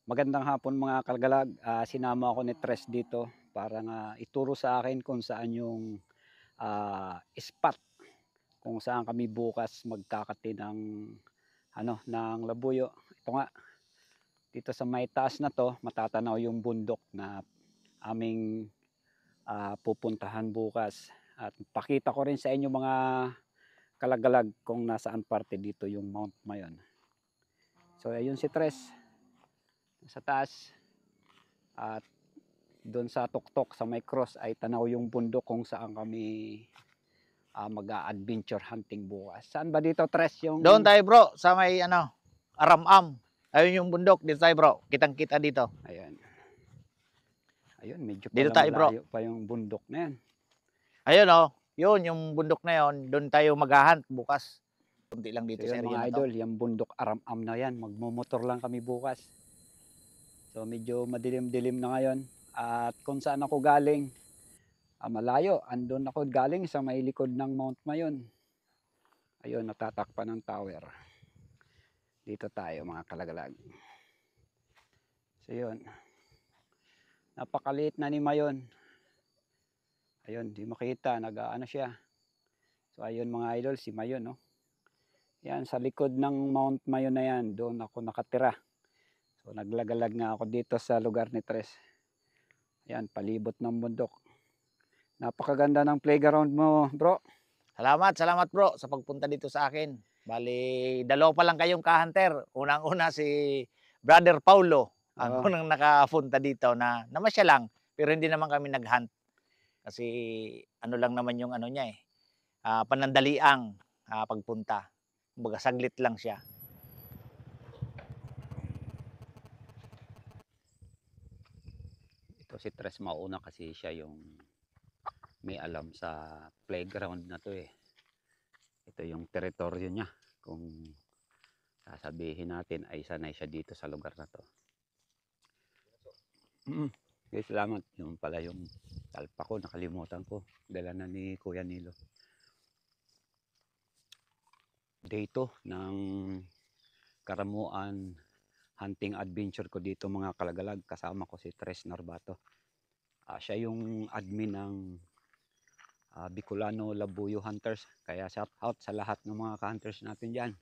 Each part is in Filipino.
Magandang hapon mga kalgalag. Sinama ako ni Tres dito para nga ituro sa akin kung saan yung spot kung saan kami bukas magkakati ng ng labuyo. Ito nga, dito sa may taas na to, matatanaw yung bundok na aming pupuntahan bukas. At pakita ko rin sa inyo mga kalagalag kung nasaan parte dito yung Mount Mayon. So ayun si Tres sa taas. At doon sa tuktok sa may cross ay tanaw yung bundok kung saan kami mag-adventure hunting bukas. Saan ba dito, Tres, yung... Doon tayo bro, sa may Aram-am. Ayun yung bundok, dito tayo bro. Kitang-kita dito. Ayan. Ayun, medyo Dito pala tayo bro. malayo pa yung bundok na yan. Ayun oh, yun yung bundok na yun. Doon tayo mag-hunt bukas. Kunti lang dito So sa yun, area mga na to. idol, yung bundok Aram-am na yan. Magmumotor lang kami bukas. So medyo madilim-dilim na ngayon. At kung saan ako galing, malayo. Andun ako galing sa may likod ng Mount Mayon. Ayun, natatakpan ng tower. Dito tayo mga kalagalag. So yun. Napakaliit na ni Mayon. Ayun, di makita. Nag-ano siya. So ayun mga idol, si Mayon. No? Yan, sa likod ng Mount Mayon na yan, doon ako nakatira. So naglagalag nga ako dito sa lugar ni Tres. Yan, palibot ng bundok. Napakaganda ng playground mo, bro. Salamat bro sa pagpunta dito sa akin. Bali, dalawa pa lang kayong ka-hunter. Unang-una si Brother Paulo. Ang Oh, unang nakapunta dito na namasya lang. Pero hindi naman kami nag-hunt. Kasi ano lang naman yung ano niya panandaliang pagpunta. Kumbaga saglit lang siya. ito si Tres mauna kasi siya yung may alam sa playground na to eh. Ito yung teritoryo niya. Kung sasabihin natin ay sanay siya dito sa lugar na to. Okay, salamat. Yung pala yung talpa ko, nakalimutan ko. Dala na ni Kuya Nilo. Day 2 ng Karamuan hunting adventure ko dito mga kalagalag. Kasama ko si Tres Narbato. Siya yung admin ng Bicolano Labuyo Hunters. Kaya shout out sa lahat ng mga ka-hunters natin dyan.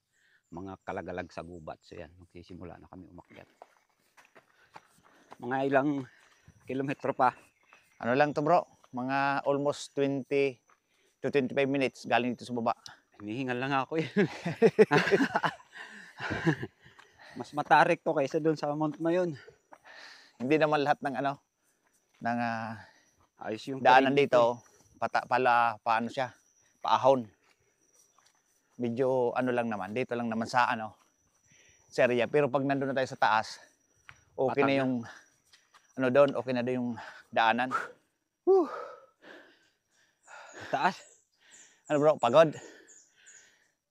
Mga kalagalag sa gubat. So yan, magsisimula na kami umakyat. Mga ilang kilometro pa. Ano lang to bro, mga almost 20 to 25 minutes galing dito sa baba. Hinihingal lang ako eh. Mas matarik to kaysa doon sa Mount Mayon. Hindi naman lahat ng ng Ayos yung daanan terrain dito, paano siya, paahon. Medyo ano lang naman, dito lang naman sa sa area. Pero pag nandun na tayo sa taas, okay Patag na yung doon, okay na doon yung daanan. Whew. Taas. Ano bro, pagod?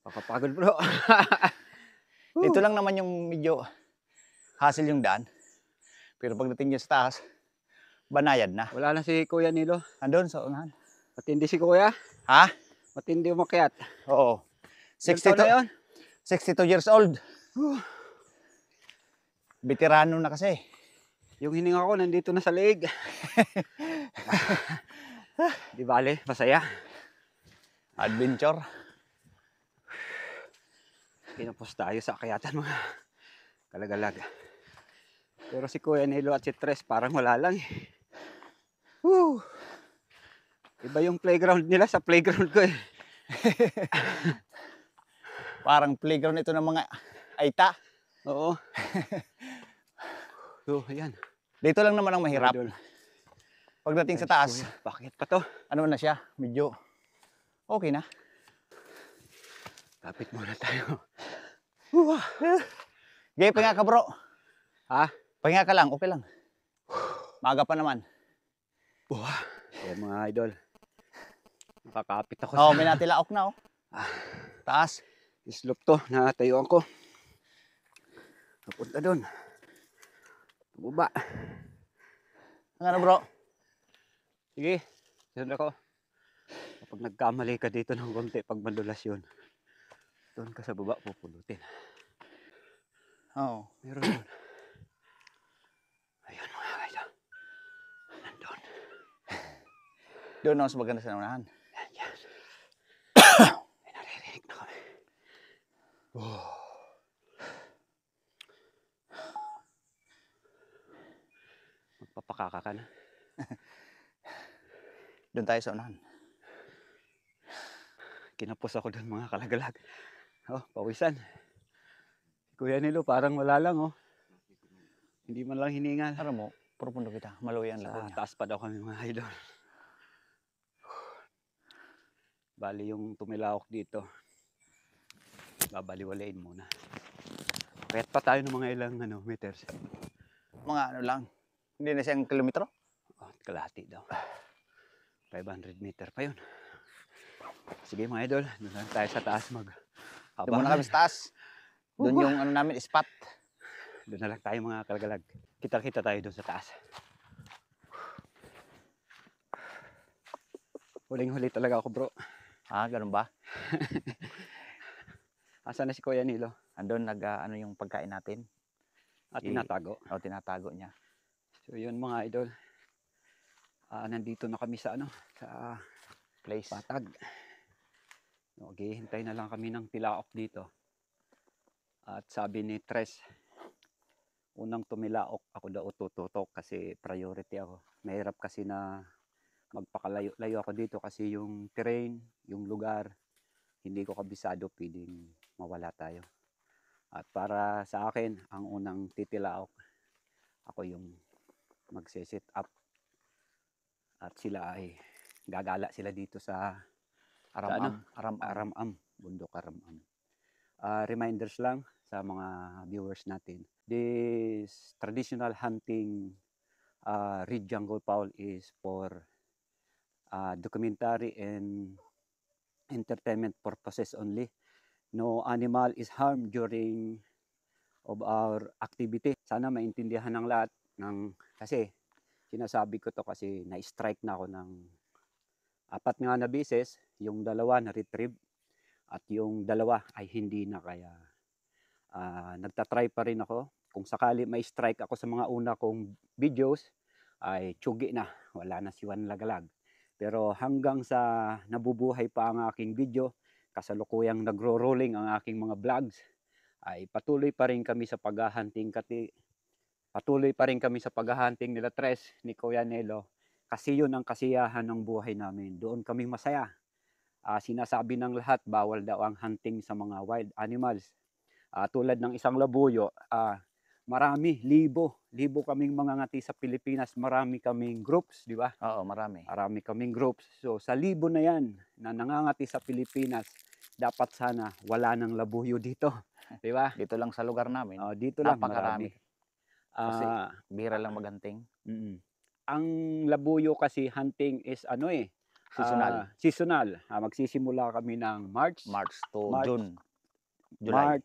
Pakapagod bro. Dito lang naman yung medyo hassle yung daan. Pero pagdating niya sa taas, banayad na. Wala na si Kuya Nilo. Andun sa unahan. Matindi si Kuya. Ha? Matindi umakyat. Oo. Ilang taon na yun? 62 years old. Veterano na kasi. Yung hininga ko nandito na sa leeg. Di bale, masaya. Adventure. Pinapos tayo sa akyatan mga kalagalag. Pero si Kuya Nilo at si Tres parang wala lang eh. Woo! Iba yung playground nila sa playground ko eh. Parang playground ito ng mga aita. Oo. So, ayan. Dito lang naman ang mahirap. Idol. Pagdating sa Ay, taas, Kuya, bakit pa to? ano na siya, medyo okay na. Kapit muna tayo. Gaya, pahinga ka bro. Ha? Pahinga ka lang, okay lang. Maaga pa naman. Ayan mga idol. Nakakapit ako Oo, sa may natilaok na taas. slope to na tayuan ko. Napunta doon. Bumaba. Ang ano bro? Sige, doon ako. Kapag nagkamali ka dito ng konti, pag madulas yun, doon ka sa baba pupulutin. Oo. Meron yun. Doon ako sa maganda sa unahan. Yan. May naririnig na kami. Magpapakaka ka na. Doon tayo sa unahan. Kinapos ako doon mga kalagalag. Oh, pawisan. Kuya Nilo, parang wala lang oh. Hindi man lang hiningal. Alam mo, profundo kita. Maluwi ang Sa lago niya. taas pa daw kami mga idol. Bali yung tumilawak dito. Babaliwalain muna. Payat pa tayo ng mga ilang meters. Mga ano lang. Hindi na siyang kilometro. Oh, kalahati daw. 500 meter pa yun. Sige mga idol, doon lang tayo sa taas mag Doon muna kami sa taas. Doon yung ano namin, spot. Doon na lang tayo mga kalagalag. Kita-kita tayo doon sa taas. Huling-huli talaga ako bro. Ah, ganun ba? Asan na si Kuya Nilo? Andun ano yung pagkain natin. At tinatago. O, tinatago niya. So yun mga idol. Nandito na kami sa sa Place. Patag. Okay, hintay na lang kami ng tilaok dito. At sabi ni Tres, unang tumilaok ako daw tututok kasi priority ako. Mahirap kasi na magpakalayo-layo ako dito kasi yung terrain, yung lugar, hindi ko kabisado, pwedeng mawala tayo. At para sa akin, ang unang titilaok, ako yung magse-set up. At sila ay gagala sila dito sa Aram-am, bundok Aram-am. Reminders lang sa mga viewers natin. This traditional hunting Red Jungle Fowl is for documentary and entertainment purposes only. No animal is harmed during of our activity. Sana maintindihan ng lahat kasi sinasabi ko to kasi na-strike na ako ng 4 nga na beses, yung 2 na retrieve at yung 2 ay hindi na, kaya nagtatry pa rin ako. Kung sakali may strike ako sa mga una kong videos ay tsugi na, wala na si Juan Lagalag. Pero hanggang sa nabubuhay pa ang aking video, kasalukuyang nagro-rolling ang aking mga vlogs, ay patuloy pa rin kami sa paghahunting nila Tres, ni Kuya Nelo, kasi yun ang kasiyahan ng buhay namin. Doon kami masaya. Sinasabi ng lahat, bawal daw ang hunting sa mga wild animals. Tulad ng isang labuyo, marami, libo kaming mga ngati sa Pilipinas, marami kaming groups, di ba? Oo, marami. Marami kaming groups. So sa libo na yan na nangangati sa Pilipinas, dapat sana wala nang labuyo dito, di ba? Dito lang sa lugar namin. Dito lang Napakarami. marami. Kasi bira lang maganting. Ang labuyo kasi hunting is Seasonal. Seasonal. Magsisimula kami ng March to June. July.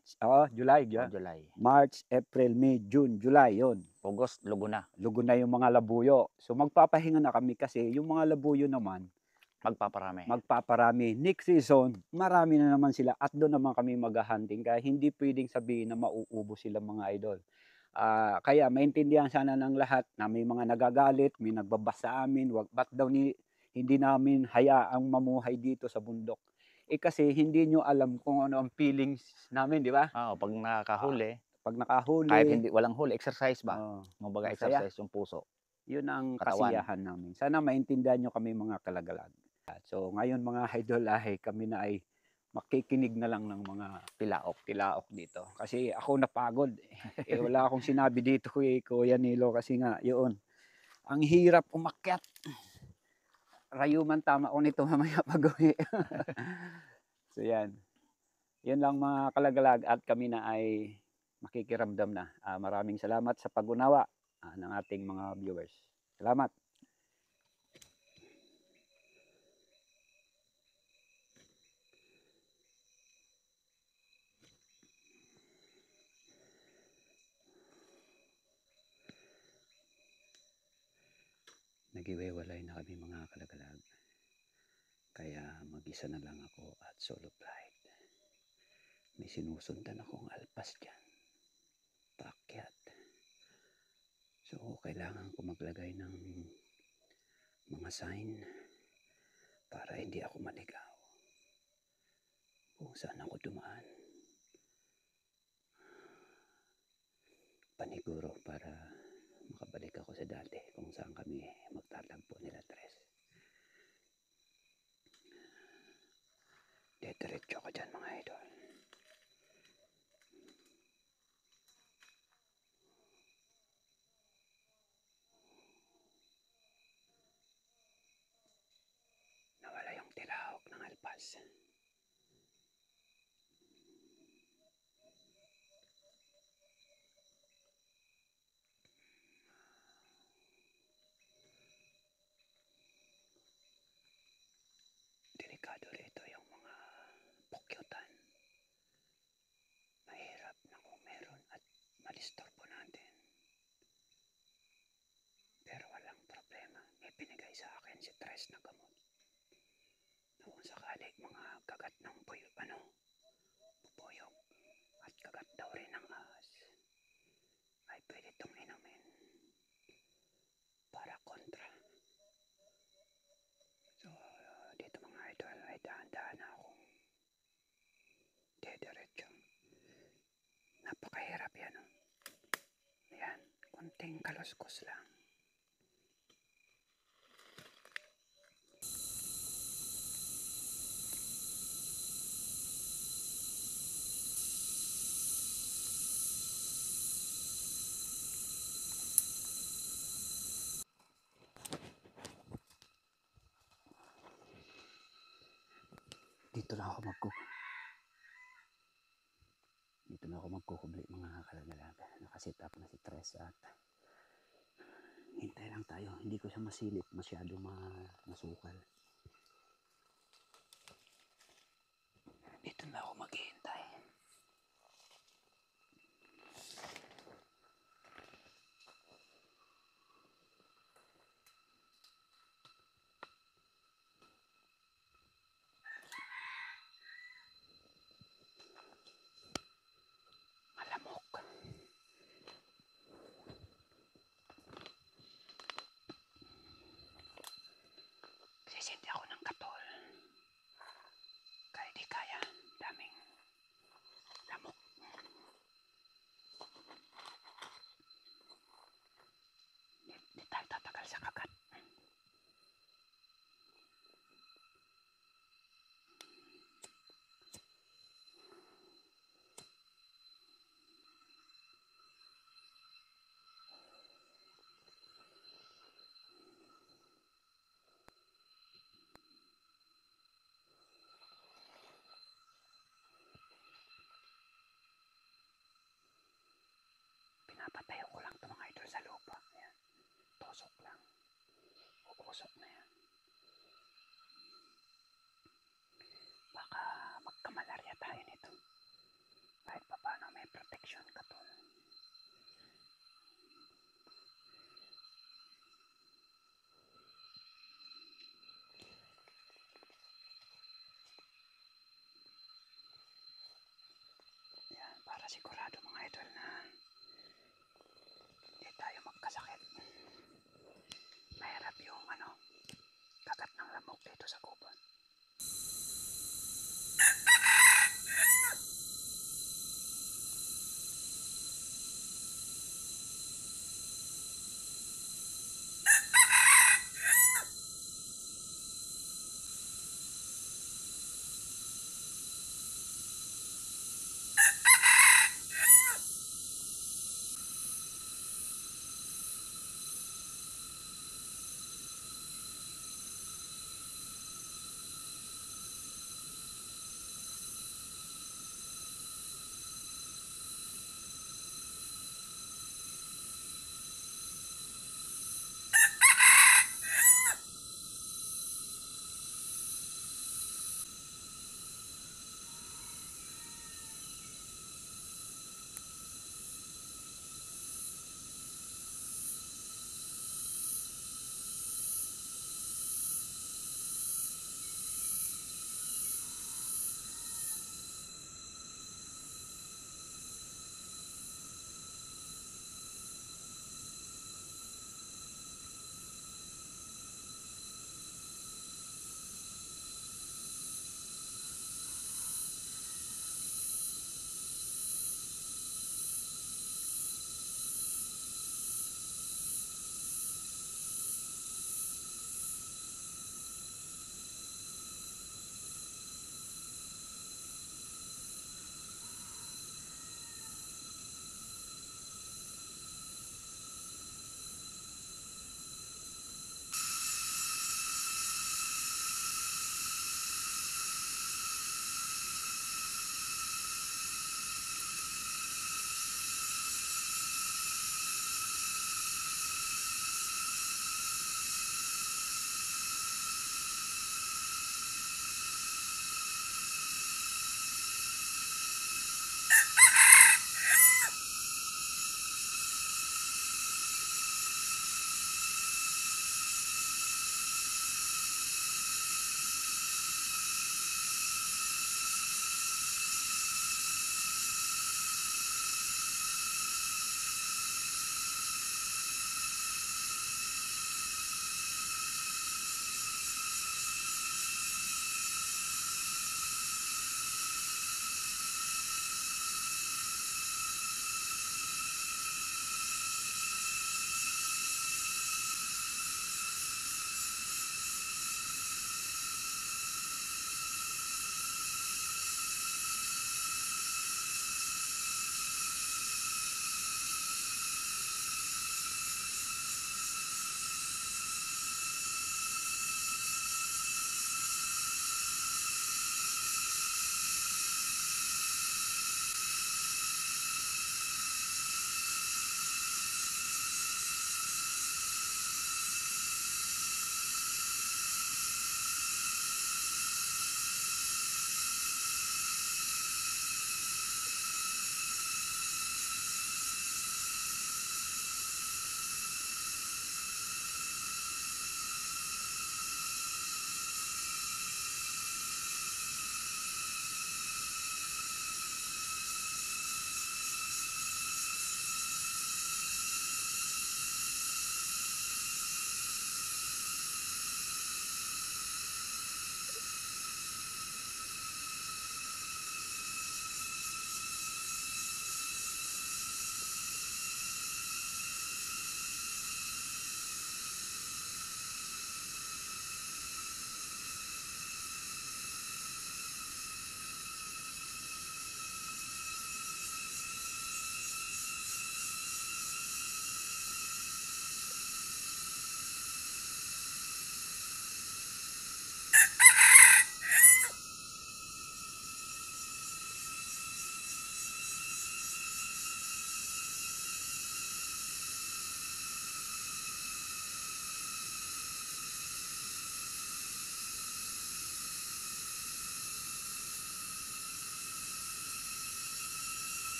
July. July. March, April, May, June, July, yon. August, lugo na. Lugo na yung mga labuyo. So magpapahinga na kami kasi yung mga labuyo naman, magpaparami. Next season, marami na naman sila at doon naman kami mag-hunting. Kaya hindi pwedeng sabihin na mauubo sila mga idol. Kaya maintindihan sana ng lahat na may mga nagagalit, may nagbabasa sa amin, ba't daw hindi namin hayaang mamuhay dito sa bundok. Kasi hindi nyo alam kung ano ang feelings namin, di ba? Pag nakahuli. Kahit walang huli, exercise ba? Masaya. Exercise yung puso. Yun ang Katawan. kasiyahan namin. Sana maintindihan nyo kami mga kalagalag. So ngayon mga idol, kami na ay makikinig na lang ng mga tilaok dito. Kasi ako napagod. Wala akong sinabi dito Kuya Nilo kasi nga yun. Ang hirap umakyat. Rayuman tama ko nito mamaya pag-uwi. So yan. Yan lang mga kalagalag at kami na ay makikiramdam na. Maraming salamat sa pag-unawa ng ating mga viewers. Salamat. Nagiwewalay na kami mga kalagalag. Kaya mag-isa na lang ako at solo flight. May sinusundan akong alpas dyan. Paakyat. So kailangan ko maglagay ng mga sign para hindi ako maligaw kung saan ako dumaan. Paniguro para makabalik ako sa dati kung saan kami magtatagpo nila Tres. Diretso ka dyan mga idol. Nawala yung tilahok ng alpas. Delikado rito yung mga pukyutan. Mahirap na kung meron at madisturbo natin. Pero walang problema. May binigay sa akin si Tres na gamot. Noong sakali mga kagat ng bubuyog at kagat daw rin ng ahas ay pwede itong inumin para kontra. So, dito mga idol ay dahan-dahan na akong diretso. Napakahirap yan. Oh. Yan, konting kaluskos lang. Dito na ako magkukubli mga kalagalaga. Nakasit up na si Tres at hintay lang tayo. Hindi ko siya masilip, masyado masukal. Dito na ako maghihintay. Sisindi ako ng katol. Kaya di kaya. Daming lamok. Di tayo tatagal sa kagat. Pinapatayo ko lang ito mga idol sa lupa. Ayan. Tosok lang. Uusok na yan. Baka magkamalarya tayo nito. Kahit pa paano may protection ka to. Yan, para sigurado mga idol na hindi tayo magkasakit. Mahirap yung kagat ng lamok dito sa gubat.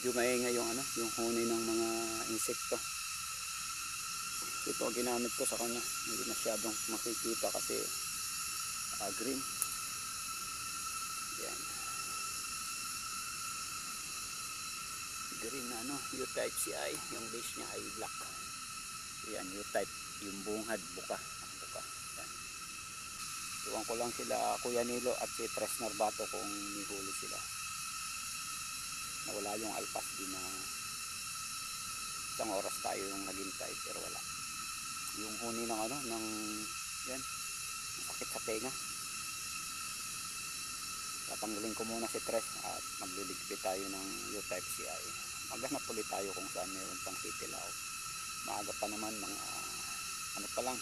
medyo maingay yung ano, yung huni ng mga insekto. Ito ang ginamit ko sa kanya, hindi masyadong makikita kasi green. Yan, green na ano, U-type CI, yung base niya ay black. Yan, U-type, yung bungad, buka. Yan. Iwan ko lang sila Kuya Nilo at si Tres Narbato kung may huli sila. Nawala yung alpas din na isang oras tayo yung naghintay pero wala. Yung huni ng ano, ng yan, sakit sa tenga. Tatanggalin ko muna si Tres at magliligpit tayo ng U-type CI. Maghanap ulit tayo kung saan mayroon pang titilaw. Maaga pa naman, mga ano pa lang,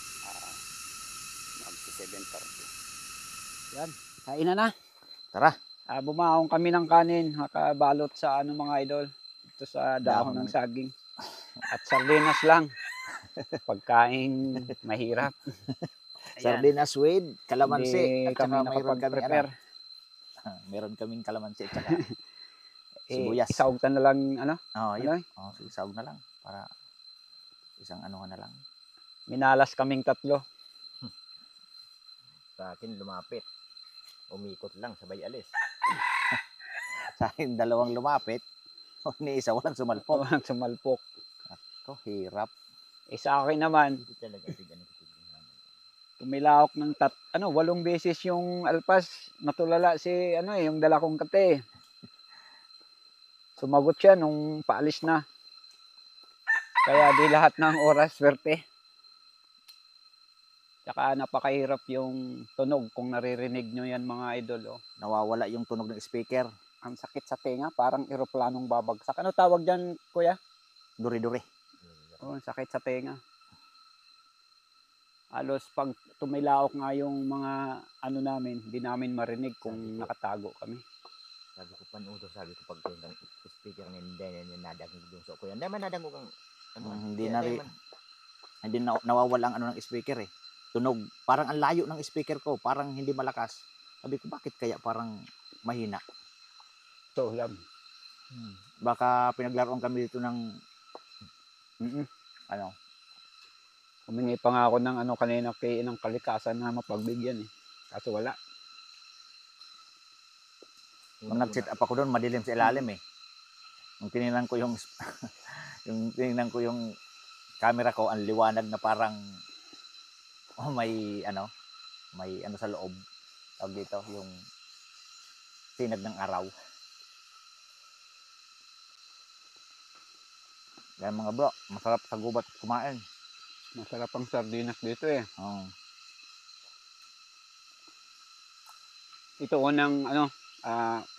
mag 7:30. Yan, kain na. Tara. Bumaong kami ng kanin, nakabalot sa ano mga idol, ito sa dahon ng Dahon. saging. At sardinas lang. Pagkain mahirap. Ayan. Sardinas with kalamansi. Hindi At kami saka mayroon kami nakapag-prepare. meron kaming kalamansi at saka sibuyas. Isaog na lang ano. Oh, Ano? isaog na lang para isang ano na lang. Minalas kaming 3. Sa akin lumapit. Umikot lang sabay alis. Sa akin 2 lumapit. Ni isa walang sumalpok. Walang sumalpok. Ko hirap. Sa akin naman, Hindi talaga tignan ko tignan. tumilaok ng 8 beses yung alpas. Natulala si ano yung dala kong kate. Sumagot siya nung paalis na. Kaya di lahat ng oras swerte. Tsaka napakahirap yung tunog kung naririnig nyo yan mga idol. Oh. Nawawala yung tunog ng speaker. Ang sakit sa tenga, parang eroplanong babagsak. Ano tawag dyan, kuya? Duri-duri. Oh, sakit sa tenga. Halos pag tumilaok nga yung mga ano namin, hindi namin marinig kung nakatago kami. Sabi ko panuto, sabi ko pag yung speaker ni hindi nadagog doon sa kuya. Hindi man nadagog ang ano. Hindi na rin. Hindi nawawala ang ano ng speaker eh. Tunog. Parang ang layo ng speaker ko. Parang hindi malakas. Sabi ko bakit kaya parang mahina. So, lang. Baka pinaglaruan kami dito ng ano. Humingi pa nga ako ng ano kanina kay ng kalikasan na mapagbigyan eh. Kaso wala. Nung nag-set up ako doon, madilim sa ilalim eh. Nung tinignan ko yung tinignan ko yung camera ko, ang liwanag na parang may ano sa loob. Tawag dito, yung sinag ng araw. Yan mga bro, masarap sa gubat kumain. Masarap ang sardinas dito eh. Ito unang ano,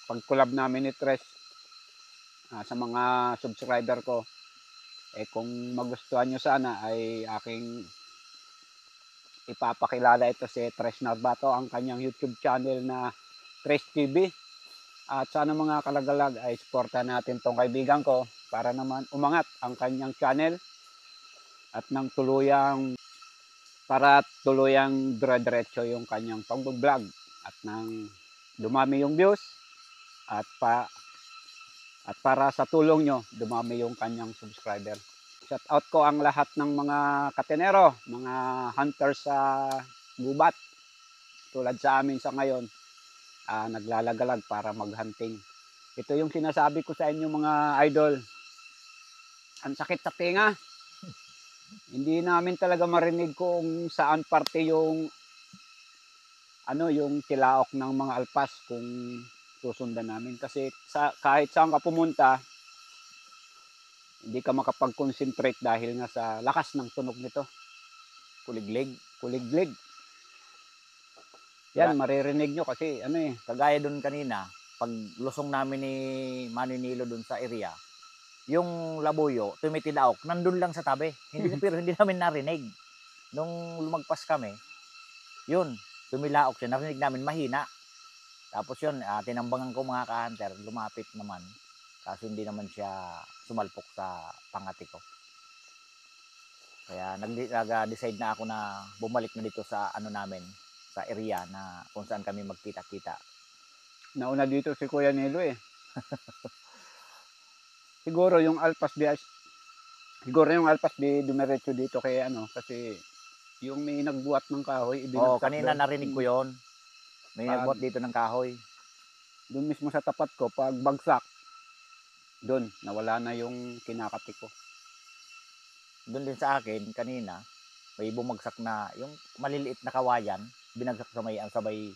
pag-collab namin ni Tres sa mga subscriber ko. Kung magustuhan nyo sana ay aking ipapakilala ito si Tres Narbato, ang kanyang YouTube channel na Tres TV. At sana mga kalagalag ay supportan natin tong kaibigan ko para naman umangat ang kanyang channel at nang tuluyang dire-diretso yung kanyang pag-vlog at nang dumami yung views at para sa tulong nyo dumami yung kanyang subscriber. Shout out ko ang lahat ng mga katenero, mga hunters sa gubat tulad sa amin sa ngayon, naglalagalag para maghunting. Ito yung sinasabi ko sa inyo mga idol, ang sakit sa tinga. Hindi namin talaga marinig kung saan parte yung yung tilaok ng mga alpas kung susundan namin. Kasi kahit saan ka pumunta, hindi ka makapag-concentrate dahil nga sa lakas ng tunog nito. Kuliglig. Yan, maririnig nyo kasi Kagaya doon kanina, pag lusong namin ni Manny Nilo doon sa area, yung labuyo, tumitilaok, nandun lang sa tabi. Pero hindi namin narinig. Nung lumagpas kami, yun, tumilaok siya. Narinig namin mahina. Tapos yun, tinambangan ko mga ka-hunter, lumapit naman. Kaso hindi naman siya sumalpok sa pangati ko. Kaya nag-decide na ako na bumalik na dito sa ano namin, sa area na kung saan kami magkita-kita. Nauna dito si Kuya Nilo eh. Siguro yung Alpas di dumiretso dito kay ano kasi yung may nagbuhat ng kahoy Oo, ibinagsak kanina doon. narinig ko yon. May Pag nagbuhat dito ng kahoy. doon mismo sa tapat ko, pag bagsak, doon nawala na yung kinakati ko. Doon din sa akin, kanina, may bumagsak na, yung maliliit na kawayan, binagsak sa may, sabay,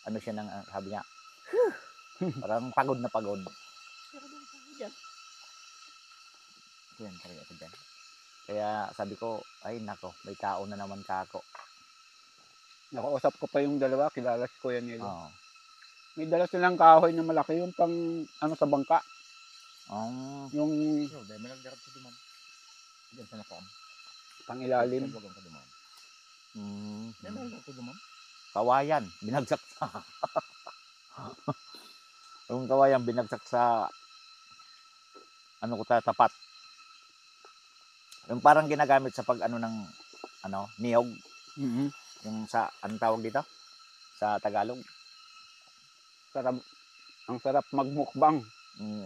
ano siya ng, sabi niya, parang pagod na pagod. Pero doon sa dyan. Yan, talaga ako dyan. Kaya sabi ko, ay nako, may tao na naman kako. Nakausap ko pa yung dalawa, kilala si Kuya Nilo. Oo. May dala silang kahoy na malaki yung pang ano sa bangka. Yung So, dahil may nagdarap sa duman. Diyan sa nakaan. pang ilalim. Huwag ang kaduman. Mm, Dahil may nagdarap sa duman. kawayan, binagsak sa, yung kawayan, binagsak sa, ano ko tapat. Yung parang ginagamit sa pag, ano ng, ano, niyog. Mhm. Yung sa, anong tawag dito? Sa Tagalog. Sarap. Ang sarap magmukbang. Mm,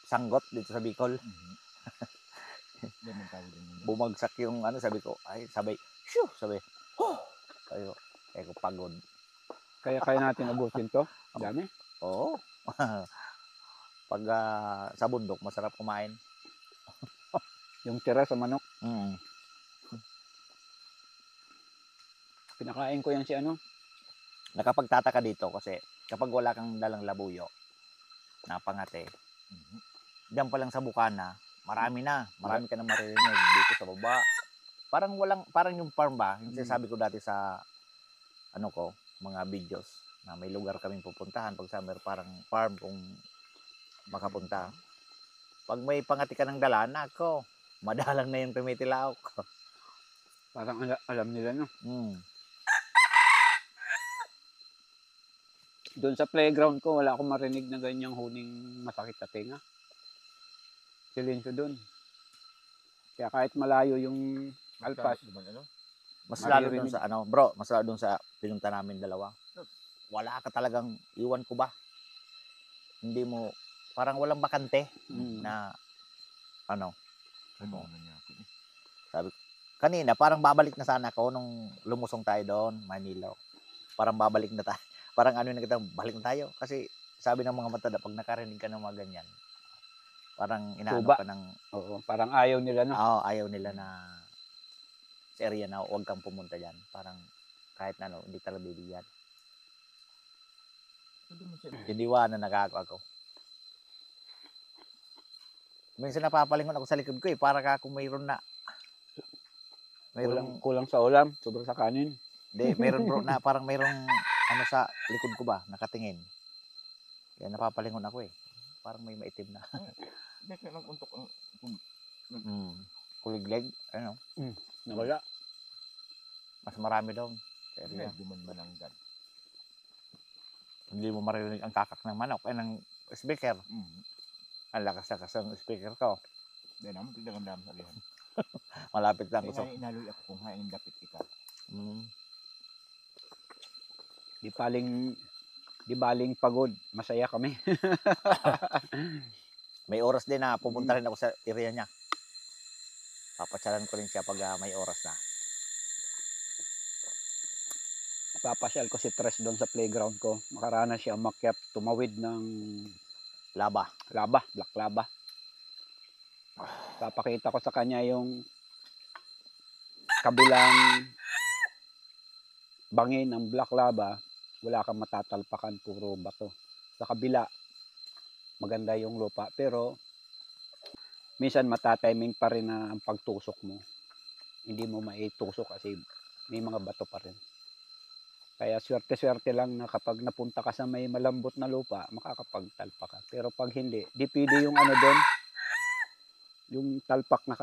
sanggot dito sa Bicol. Diyan ang tawag din yun. Bumagsak yung ano, sabi ko, ay, sabay, shoo, sabi, oh, sabi ko, pagod. Kaya natin abutin to. Dami. Oo. Pag sa bundok, masarap kumain. Yung tira sa manok. Mm. Pinakain ko yan si ano. Nakapagtataka dito kasi kapag wala kang dalang labuyo na pangate, diyan pa lang sa bukana, marami ka na maririnig dito sa baba. Parang yung farm ba, yung sinasabi ko dati sa ano ko, mga videos na may lugar kaming pupuntahan pag summer, parang farm kung makapunta. Pag may pangati ka ng dala, nako, madalang na yung tumitilaok. Parang alam nila no. Mm. Doon sa playground ko, wala akong marinig na ganyang huning masakit sa tenga. Silensyo doon. Kaya kahit malayo yung Alpas, Duman, ano? Mas lalo maririnig. dun sa ano, bro, mas lalo dun sa pinunta namin dalawa. Wala ka talagang, iwan ko ba? Hindi mo, parang walang bakante na, ano, Ano niya ako. kanina, parang babalik na sana ako nung lumusong tayo doon, Manila. Parang babalik na tayo. Parang ano na kita, balik na tayo. Kasi sabi ng mga matanda, pag nakarinig ka ng mga ganyan, parang inaano Tuba. ka ng, Oo, parang ayaw nila no. ayaw nila na sa area na huwag kang pumunta dyan. Parang kahit na ano, hindi talaga bibigyan. Hiniwa na nagako ako. Minsan napapalingon ako sa likod ko para kung mayroon na. Kulang sa ulam, sobrang sa kanin. Hindi, mayroon bro na parang mayroong ano sa likod ko ba, nakatingin. Kaya napapalingon ako Parang may maitim na. Hindi ka nag-untok ang Kuligleg, ano? Nawala. Mas marami doon. Duman mananggad. Hindi mo maririnig ang kakak ng manok, ng speaker. Ang lakas-lakas ng speaker ko. Dahil naman tignan sa lihan. Malapit lang ko. Kaya inaloy ako kung hain dapit ika. Di baling pagod, masaya kami. May oras din na pupunta rin ako sa area niya. Papasyalan ko rin siya pag may oras na. Papasyal ko si Tres doon sa playground ko. Makaranas siya umakyat, tumawid ng Black laba. Papakita ko sa kanya yung kabilang bangin ng black lava. Wala kang matatalpakan, puro bato. Sa kabila, maganda yung lupa. Pero, minsan matatiming pa rin na ang pagtusok mo. Hindi mo maitusok kasi may mga bato pa rin. Kaya swerte-swerte lang na kapag napunta ka sa may malambot na lupa, makakapagtalpa ka. Pero pag hindi, di pwede yung ano doon, yung talpak na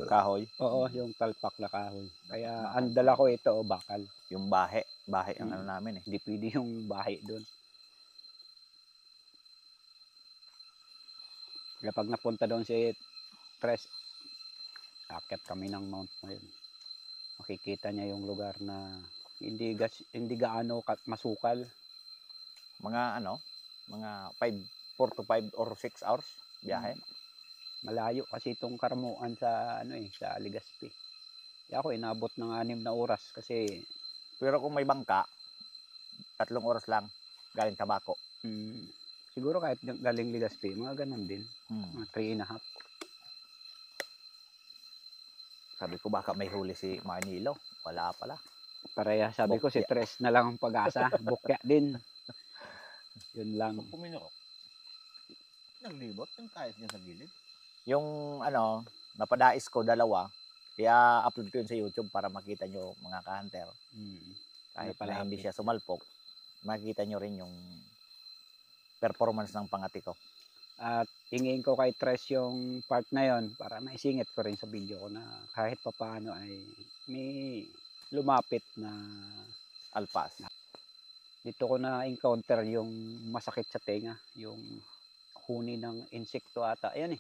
kahoy. Oo, yung talpak na kahoy. Kaya ang dala ko ito, bakal. Yung bahe ang ano namin Hindi pwede yung bahay doon. Kapag napunta doon si Tres, akit kami ng mount ngayon. Makikita niya yung lugar na hindi gaano masukal. Mga 4 to 5 or 6 hours biyahe. Malayo kasi itong Karamuan sa ano sa Legazpi. Kaya ako inabot ng 6 na oras kasi Pero kung may bangka, 3 oras lang galing Tabaco. siguro kahit galing Legazpi, mga ganun din. Mga 3.5. Sabi ko baka may huli si Manilo. Wala pala. Pareha sabi ko si Bokya. Tres na lang ang pag-asa. Bukya din. Yun lang. Pag puminok, naglibot yung kayas niya sa gilid. Yung ano, napadais ko 2, kaya upload ko yun sa YouTube para makita nyo mga ka-hunter. Kahit Napalaki. na hindi siya sumalpok, makikita nyo rin yung performance ng pangati ko. At hingin ko kay Tres yung part na yon para maisingit ko rin sa video ko na kahit papaano ay may lumapit na Alpas. dito ko na encounter yung masakit sa tenga, yung huni ng insekto ata. Ayan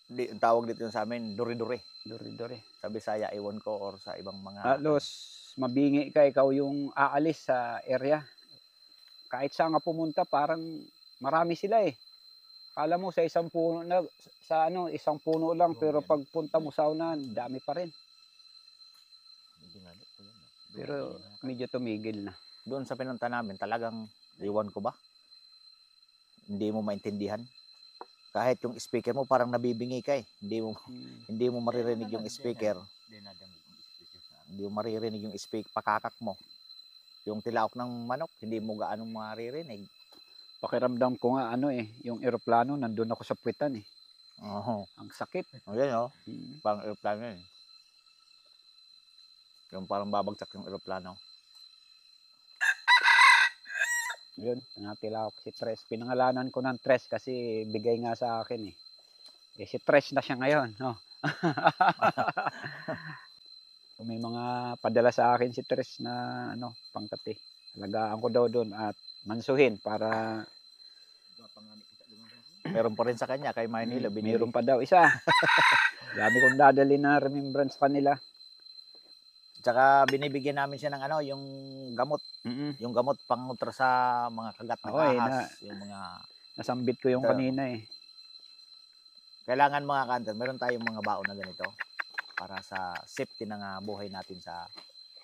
Ang tawag dito sa amin, duri-duri. duri-duri. Sa Bisaya, iwan ko, or sa ibang mga... Halos mabingi ka, ikaw yung aalis sa area. Kahit saan nga pumunta, parang marami sila Kala mo sa isang puno na isang puno lang, pero pagpunta mo sa unahan, dami pa rin. Pero medyo tumigil na. Doon sa pinunta namin, talagang, iwan ko ba? Hindi mo maintindihan. Kahit yung speaker mo, parang nabibingi ka Hindi mo maririnig yung speaker. Hindi mo maririnig yung pakakak mo. Yung tilaok ng manok, hindi mo gaanong maririnig. Pakiramdam ko nga yung eroplano, nandun ako sa puwitan Oo. Ang sakit. Ayan parang aeroplano yun. Yung parang babagsak yung aeroplano. Yun, nangatila ako si Tres. Pinangalanan ko ng Tres kasi bigay nga sa akin si Tres na siya ngayon. May mga padala sa akin si Tres na pangkati. Alagaan ko daw doon at mansuhin para Meron pa rin sa kanya, kay Manila. Mayroon pa daw isa. Dami kong dadali na remembrance pa nila. Tsaka binibigyan namin siya ng yung gamot. Yung gamot pangontra sa mga kagat na ahas. Yung mga... Nasambit ko yung kanina Kailangan mga kanter, meron tayong mga baon na ganito para sa safety ng buhay natin sa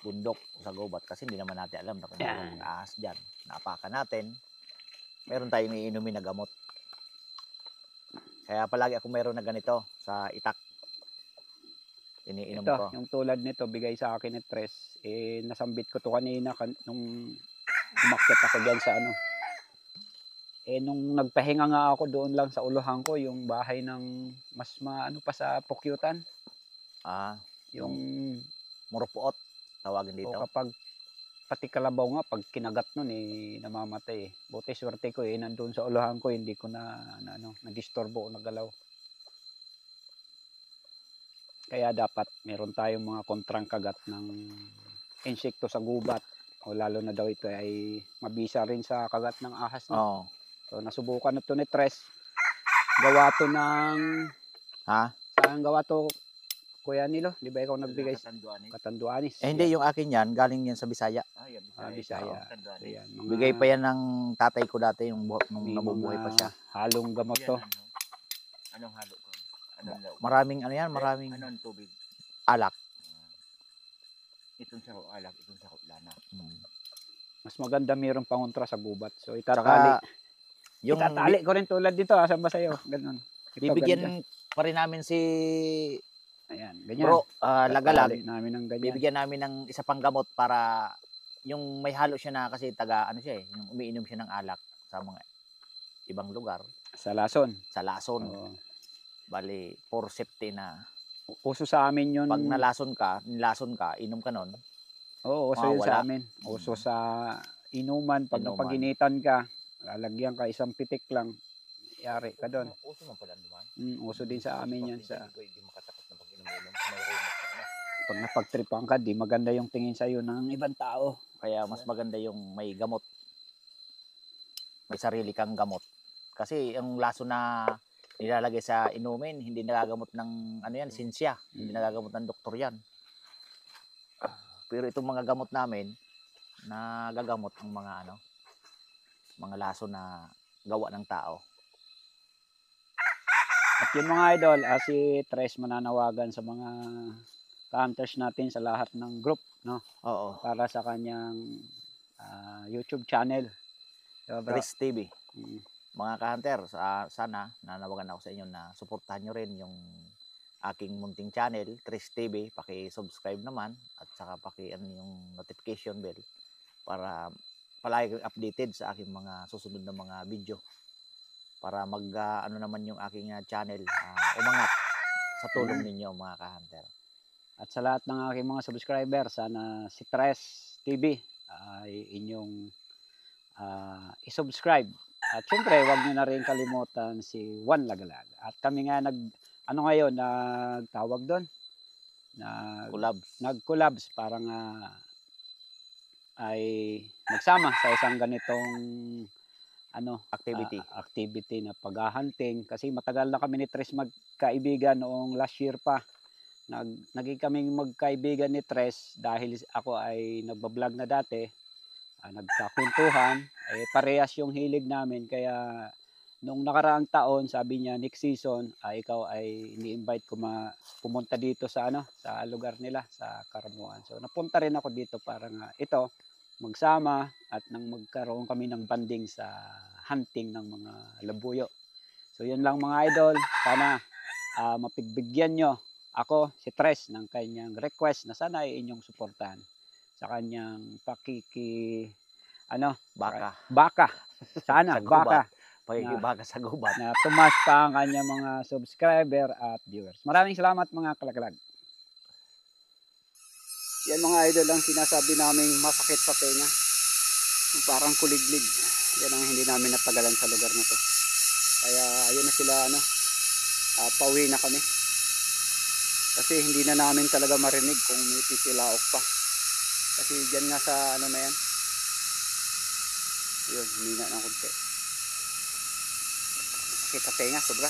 bundok o sa gubat. Kasi hindi naman natin alam na kung may mga ahas dyan. Naapakan natin, meron tayong iinumin na gamot. Kaya palagi ako meron na ganito sa itak. Iniinom ko. Yung tulad nito, bigay sa akin ni Tres. Nasambit ko to kanina nung umakyat ako dyan sa nung nagpahinga nga ako doon lang sa uluhan ko, yung bahay ng mas pa sa Pukyutan. Yung Yung murupuot, tawagin dito. kapag pati kalabaw nga, pag kinagat nun namamatay Buti swerte ko nandun sa uluhan ko, hindi ko na-disturbo o nagalaw. Kaya dapat meron tayong mga kontrang kagat ng insekto sa gubat. O lalo na daw ito ay mabisa rin sa kagat ng ahas. Oo. So nasubukan na ito ni Tres. Gawa to ng... Saan gawa to, Kuya Nilo? Di ba ikaw nagbigay? Katanduanis. Hindi, yung akin yan, galing yan sa Bisaya. Bisaya. Ayan, Bigay pa yan ng tatay ko dati, nung nabubuhay pa siya. Halong gamot to. Anong halo ko? Maraming maraming Anong tubig? alak. Itong sako alak, itong sako lana. Mas maganda mayroong pangontra sa gubat. So Tsaka, itatali ko rin tulad dito. Asan ba sa'yo? Ganun. Bibigyan pa rin namin si Ayan, ganyan. Bro, Lagalag. Namin ng ganyan. Bibigyan namin ng isa pang gamot para yung may halo siya na, kasi yung umiinom siya ng alak sa mga ibang lugar. Sa Lason. Sa lason. Oo. Bali, for safety na. Uso sa amin yun. Pag nilason ka, inom ka nun. Oo, uso yun wala. sa amin. Uso sa inuman. Pag napaginitan ka, lalagyan ka isang pitik lang. Yari ka doon. Uso man pala naman. Uso din sa amin yan. Hindi makatakot na pag-inom-inom. Pag napagtripan ka, di maganda yung tingin sa'yo ng ibang tao. Kaya mas maganda yung may gamot. May sarili kang gamot. Kasi ang laso na nilalagay sa inumin, hindi nagagamot ng sinsya. Hindi nagagamot ng doktor yan. Pero itong mga gamot namin, nagagamot ang mga laso na gawa ng tao. At yun mga idol, si Tres mananawagan sa mga hunters natin sa lahat ng group, no? Oo. Para sa kanyang YouTube channel. Diba, bro? Chris TV. Mm. Mga ka-hunter, sana nanawagan ako sa inyo na suportahan nyo rin yung aking munting channel, Chris TV. Paki-subscribe naman at saka paki-ano yung notification bell para palagi kang updated sa aking mga susunod na mga video. Para ano naman yung aking channel umangat sa tulong ninyo mga ka-hunter. At sa lahat ng aking mga subscriber, sana si Tres TV ay inyong i-subscribe. At syempre, huwag nyo na rin kalimutan si Juan Lagalag. At kami nga nagtawag doon? Nag-collabs para nga ay nagsama sa isang ganitong activity na paghahunting. Kasi matagal na kami ni Tres magkaibigan noong last year pa. Naging kaming magkaibigan ni Tres dahil ako ay nagbablog na dati. Nagkakwentuhan, parehas yung hilig namin. Kaya nung nakaraang taon, sabi niya next season, ikaw ay ini-invite ko pumunta dito sa sa lugar nila, sa Karamuan. So napunta rin ako dito para nga magsama at nang magkaroon kami ng banding sa hunting ng mga labuyo. So yun lang mga idol, sana mapigbigyan nyo ako, si Tres, ng kanyang request na sana ay inyong suportahan sa kanyang baka. Sana, baka. Pakikibaka sa gubat. Na tumas pa ang kanyang mga subscriber at viewers. Maraming salamat mga kalaglag. Yan mga idol ang sinasabi namin masakit sa tenga. Yung parang kuliglig. Yan ang hindi namin natagalan sa lugar na to. Kaya ayun na sila pauwi na kami. Kasi hindi na namin talaga marinig kung may titilaok pa. Kasi dyan nga sa na yan. Ayun, humina ng konti. Sakit sa tenga, sobra.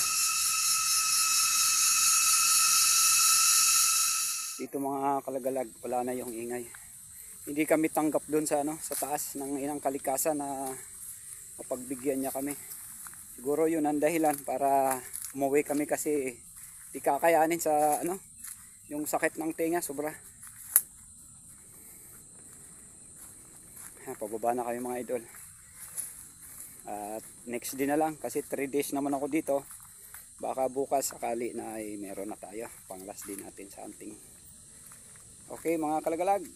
Dito mga kalagalag, wala na yung ingay. Hindi kami tanggap doon sa sa taas ng inang kalikasan na mapagbigyan niya kami. Siguro yun ang dahilan para umuwi kami kasi di kakayanin sa yung sakit ng tenga, sobra. Pababa na kami mga idol. At next day na lang kasi 3 days naman ako dito. Baka bukas sakali na ay meron na tayo pang last day natin sa hunting. Okay mga kalagalag,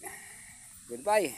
goodbye.